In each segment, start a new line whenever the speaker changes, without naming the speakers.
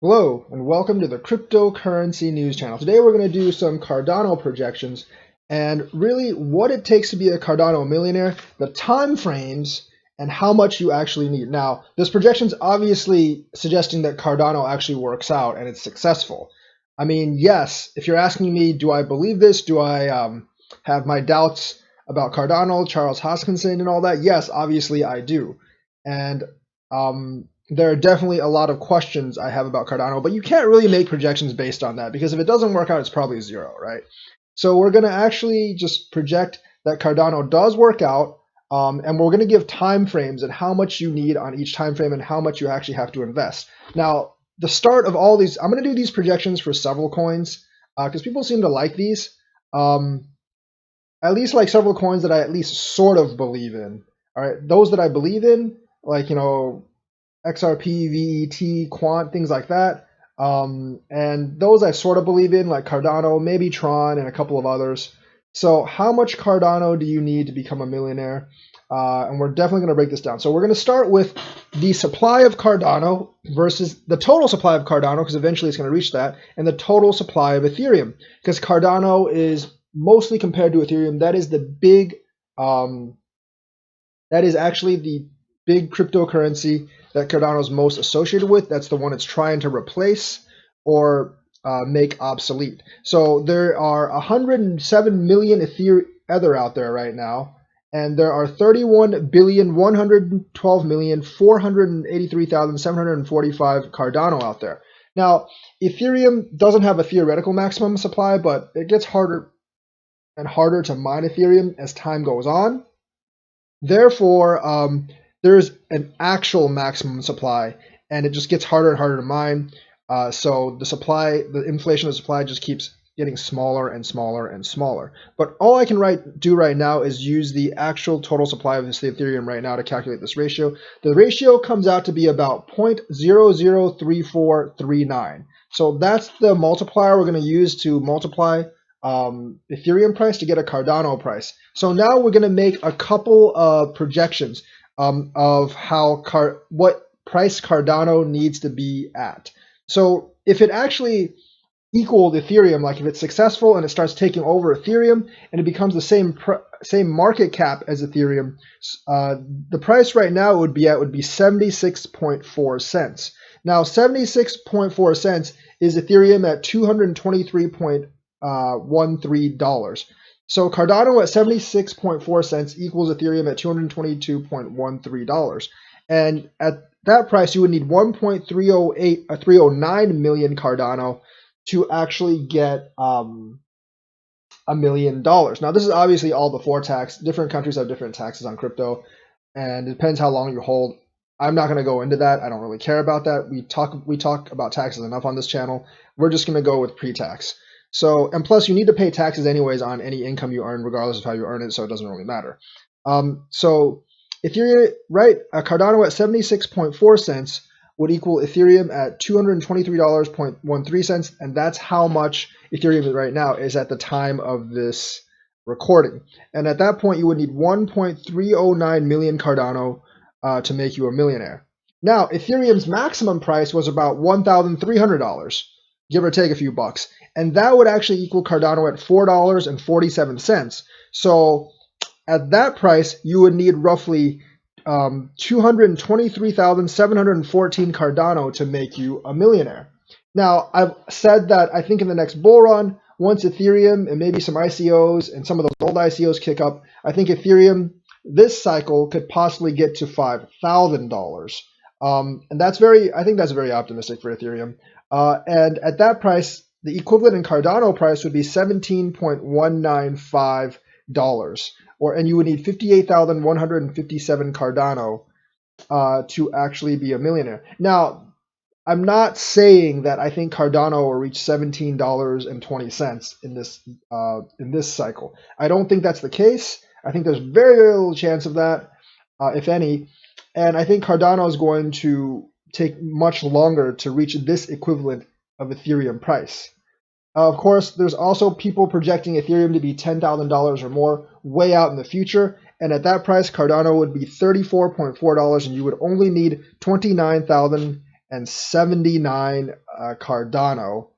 Hello and welcome to the cryptocurrency news channel. Today we're going to do some Cardano projections and really what it takes to be a Cardano millionaire, the time frames, and how much you actually need. Now, this projection is obviously suggesting that Cardano actually works out and it's successful. I mean, yes, if you're asking me, do I believe this? Do I have my doubts about Cardano, Charles Hoskinson, and all that? Yes, obviously I do. And there are definitely a lot of questions I have about Cardano, but you can't really make projections based on that because if it doesn't work out, it's probably zero, right? So we're going to actually just project that Cardano does work out, and we're going to give time frames and how much you need on each time frame and how much you actually have to invest. Now, the start of all these, I'm going to do these projections for several coins because people seem to like these. At least like several coins that I at least sort of believe in. All right, those that I believe in, like, XRP, VET, Quant, things like that. And those I sort of believe in, like Cardano, maybe Tron, and a couple of others. So how much Cardano do you need to become a millionaire? And we're definitely going to break this down. So we're going to start with the supply of Cardano versus the total supply of Cardano, because eventually it's going to reach that, and the total supply of Ethereum, because Cardano is mostly compared to Ethereum. That is the big, that is actually the big cryptocurrency that Cardano is most associated with. That's the one it's trying to replace or make obsolete. So there are 107 million Ether out there right now, and there are 31,112,483,745 Cardano out there. Now, Ethereum doesn't have a theoretical maximum supply, but it gets harder and harder to mine Ethereum as time goes on. Therefore, there's an actual maximum supply, and it just gets harder and harder to mine. So the inflation of the supply just keeps getting smaller and smaller and smaller. But all I can do right now is use the actual total supply of this Ethereum right now to calculate this ratio. The ratio comes out to be about 0.003439. So that's the multiplier we're going to use to multiply Ethereum price to get a Cardano price. So now we're going to make a couple of projections of what price Cardano needs to be at. So if it actually equaled Ethereum, like if it's successful and it starts taking over Ethereum and it becomes the same market cap as Ethereum, the price right now would be 76.4 cents. Now 76.4 cents is Ethereum at $223.13. So Cardano at 76.4 cents equals Ethereum at $222.13. And at that price, you would need 309 million Cardano to actually get $1 million. Now, this is obviously all before tax. Different countries have different taxes on crypto, and it depends how long you hold. I'm not going to go into that. I don't really care about that. We talk about taxes enough on this channel. We're just going to go with pre-tax. So, and plus you need to pay taxes anyways on any income you earn, regardless of how you earn it, so it doesn't really matter. So Ethereum, right, Cardano at 76.4 cents would equal Ethereum at $223.13, and that's how much Ethereum right now is at the time of this recording. And at that point, you would need 1.309 million Cardano to make you a millionaire. Now, Ethereum's maximum price was about $1,300, give or take a few bucks. And that would actually equal Cardano at $4.47. So at that price, you would need roughly 223,714 Cardano to make you a millionaire. Now, I've said that I think in the next bull run, once Ethereum and maybe some ICOs and some of those old ICOs kick up, I think Ethereum this cycle could possibly get to $5,000. And I think that's very optimistic for Ethereum. And at that price, the equivalent in Cardano price would be $17.195, and you would need 58,157 Cardano to actually be a millionaire. Now, I'm not saying that I think Cardano will reach $17.20 in this cycle. I don't think that's the case. I think there's very, very little chance of that, if any. And I think Cardano is going to take much longer to reach this equivalent of Ethereum price. Of course, there's also people projecting Ethereum to be $10,000 or more way out in the future. And at that price, Cardano would be $34.4, and you would only need 29,000 Cardano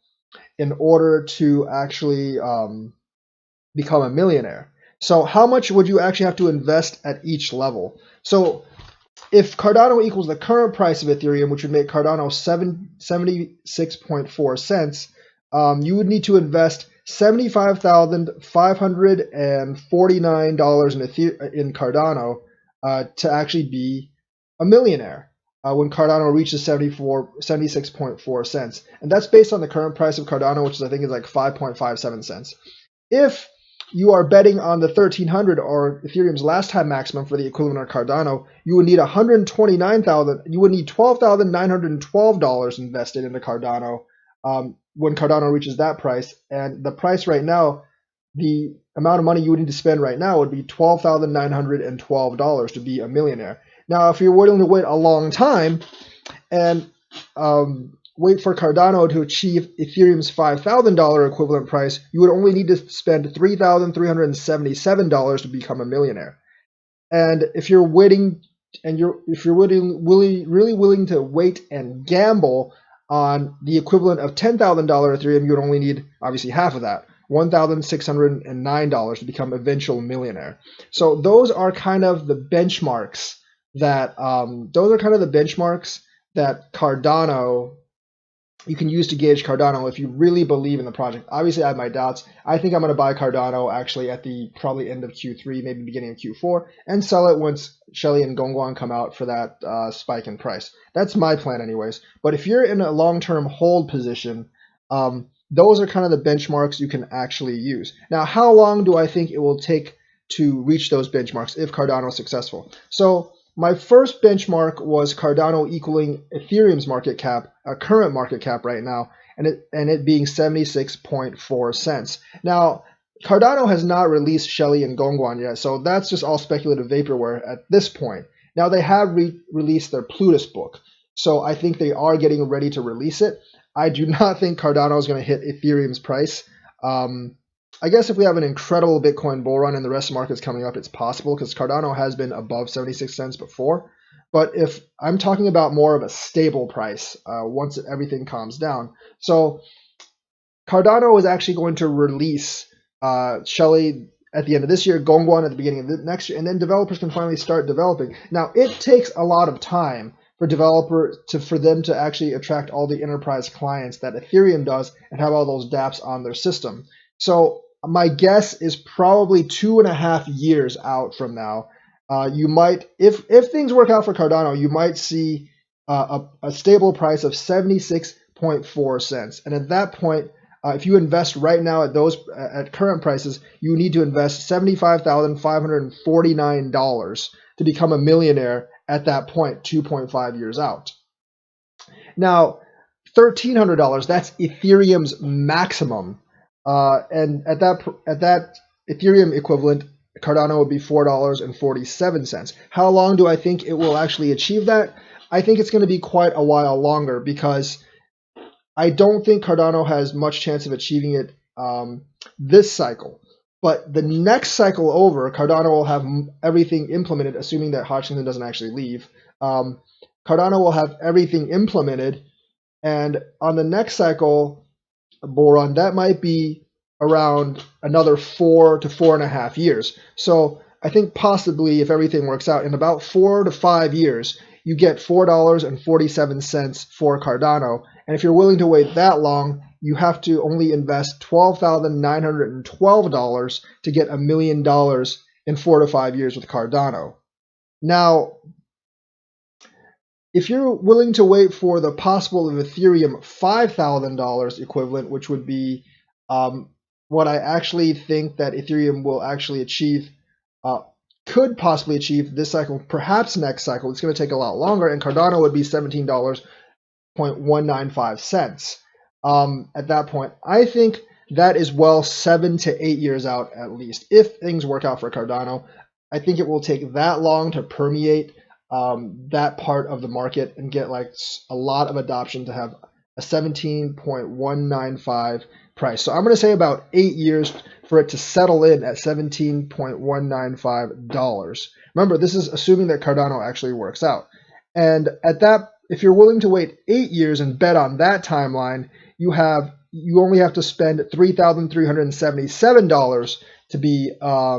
in order to actually become a millionaire. So how much would you actually have to invest at each level? So if Cardano equals the current price of Ethereum, which would make Cardano 76.4 cents, you would need to invest $75,549 in Cardano to actually be a millionaire when Cardano reaches 76.4 cents. And that's based on the current price of Cardano, which is, I think is like 5.57 cents. If you are betting on the 1300 or Ethereum's last time maximum for the equivalent of Cardano, you would need $12,912 invested into Cardano when Cardano reaches that price. And the price right now, the amount of money you would need to spend right now would be $12,912 to be a millionaire. Now, if you're willing to wait a long time and wait for Cardano to achieve Ethereum's $5,000 equivalent price, you would only need to spend $3,377 to become a millionaire. And if you're waiting, and really willing to wait and gamble on the equivalent of $10,000 Ethereum, you would only need obviously half of that, $1,609 to become a eventual millionaire. So those are kind of the benchmarks that Cardano, you can use to gauge Cardano if you really believe in the project. Obviously, I have my doubts. I think I'm going to buy Cardano actually at the probably end of Q3, maybe beginning of Q4, and sell it once Shelly and Gongguan come out for that spike in price. That's my plan anyways. But if you're in a long-term hold position, those are kind of the benchmarks you can actually use. Now, how long do I think it will take to reach those benchmarks if Cardano is successful? So my first benchmark was Cardano equaling Ethereum's market cap, current market cap right now, and it being 76.4 cents. Now, Cardano has not released Shelly and Gongguan yet, so that's just all speculative vaporware at this point. Now, they have released their Plutus book, so I think they are getting ready to release it. I do not think Cardano is going to hit Ethereum's price. I guess if we have an incredible Bitcoin bull run and the rest of the market's coming up, it's possible because Cardano has been above 76 cents before. But if I'm talking about more of a stable price once everything calms down. So Cardano is actually going to release Shelly at the end of this year, Gongguan at the beginning of the next year, and then developers can finally start developing. Now, it takes a lot of time for them to actually attract all the enterprise clients that Ethereum does and have all those dApps on their system. So my guess is probably 2.5 years out from now. You might, if things work out for Cardano, you might see a stable price of 76.4 cents. And at that point, if you invest right now at current prices, you need to invest $75,549 to become a millionaire at that point, 2.5 years out. Now, $1,300, that's Ethereum's maximum. And at that Ethereum equivalent, Cardano would be $4.47. How long do I think it will actually achieve that? I think it's going to be quite a while longer because I don't think Cardano has much chance of achieving it this cycle. But the next cycle over, Cardano will have everything implemented, assuming that Hodgkinson doesn't actually leave. Cardano will have everything implemented, and on the next cycle bull run, that might be around another 4 to 4.5 years. So I think possibly if everything works out, in about 4 to 5 years, you get $4.47 for Cardano. And if you're willing to wait that long, you have to only invest $12,912 to get $1 million in 4 to 5 years with Cardano. Now, if you're willing to wait for the possible of Ethereum $5,000 equivalent, which would be what I actually think that Ethereum will actually achieve, could possibly achieve this cycle, perhaps next cycle, it's going to take a lot longer, and Cardano would be $17.195 at that point. I think that is well 7 to 8 years out at least. If things work out for Cardano, I think it will take that long to permeate that part of the market and get like a lot of adoption to have a 17.195 price. So I'm going to say about 8 years for it to settle in at $17.195. Remember, this is assuming that Cardano actually works out. And at that if you're willing to wait 8 years and bet on that timeline, you only have to spend $3,377 to be a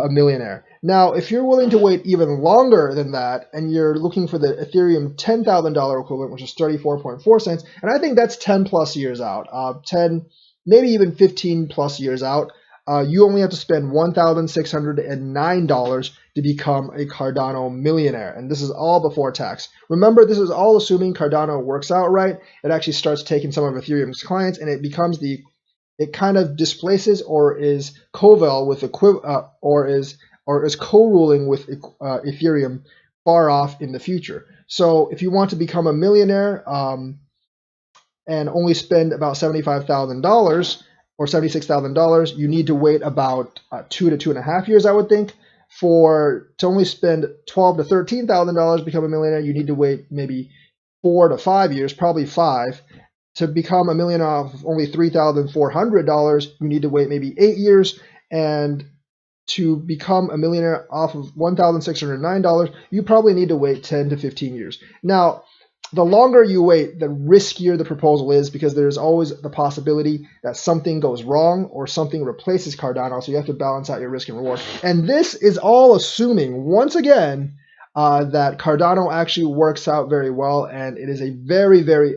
millionaire. Now, if you're willing to wait even longer than that, and you're looking for the Ethereum $10,000 equivalent, which is 34.4 cents, and I think that's 10 plus years out, 10, maybe even 15 plus years out, you only have to spend $1,609 to become a Cardano millionaire. And this is all before tax. Remember, this is all assuming Cardano works out right. It actually starts taking some of Ethereum's clients, and it becomes it kind of displaces or is covel with or is co-ruling with Ethereum far off in the future. So if you want to become a millionaire and only spend about $75,000 or $76,000, you need to wait about 2 to 2.5 years, I would think. To only spend $12,000 to $13,000 to become a millionaire, you need to wait maybe 4 to 5 years, probably 5. To become a millionaire off of only $3,400, you need to wait maybe 8 years. And to become a millionaire off of $1,609, you probably need to wait 10 to 15 years. Now, the longer you wait, the riskier the proposal is, because there's always the possibility that something goes wrong or something replaces Cardano, so you have to balance out your risk and reward. And this is all assuming, once again, that Cardano actually works out very well, and it is a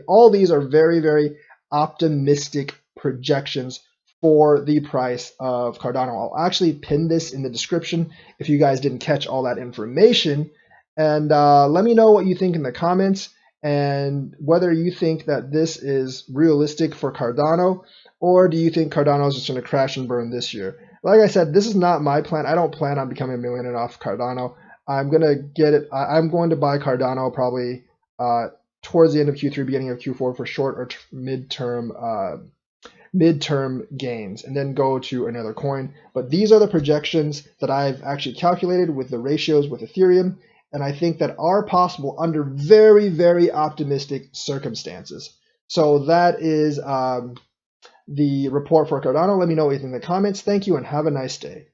all these are very optimistic projections for the price of Cardano. I'll actually pin this in the description if you guys didn't catch all that information. And let me know what you think in the comments, and whether you think that this is realistic for Cardano, or do you think Cardano is just going to crash and burn this year? Like I said, this is not my plan. I don't plan on becoming a millionaire off Cardano. I'm going to buy Cardano probably towards the end of Q3, beginning of Q4 for short or midterm gains, and then go to another coin. But these are the projections that I've actually calculated with the ratios with Ethereum, and I think that are possible under very optimistic circumstances. So that is the report for Cardano. Let me know what you think in the comments. Thank you and have a nice day.